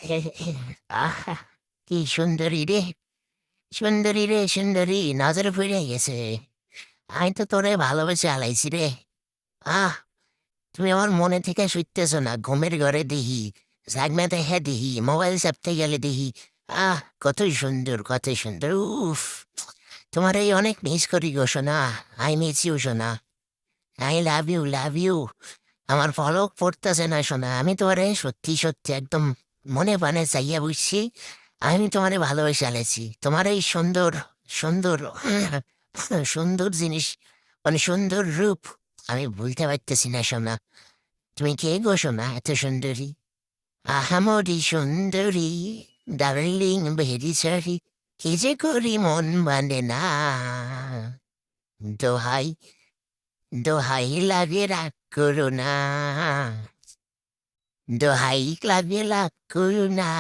আহা! কি সুন্দরী রে! সুন্দরী রে সুন্দরী, নজরে পইড়া গেছে। আমি তো তোরে ভালোবেসে আলাইছি রে। আহ! তুমি আমার মনে থেকে সইতেছ না। ঘুমের ঘরে দেহি, জাগনা দেহে দেহি, মোবাইল চাপতে গেলে দেহি। কতই সুন্দর, কতই সুন্দর। উফ! তোমার এই অনেক মিস করি গো সোনা। আই মিস ইউ সোনা। I love you, love you. আমার পলক পড়তেছে না সোনা। আমি তোমারে সত্যি সত্যি একদম মনে প্রাণে চাইয়া বুঝছি। আমি তোমারে ভালোবেসে আলেছি। তোমার এই সুন্দর, সুন্দর, সুন্দর জিনিস, মানে সুন্দর রূপ আমি ভুলতে পারতেছি না সোনা। তুমি কে গো সোনা এত সুন্দরী? আহামরি সুন্দরী, ডার্লিং ভেরি সরি, কি যে করি মন মানে না। দোহাই, দোহাই লাগে রাগ করো না, দোহাই লাগে রাগ করো না।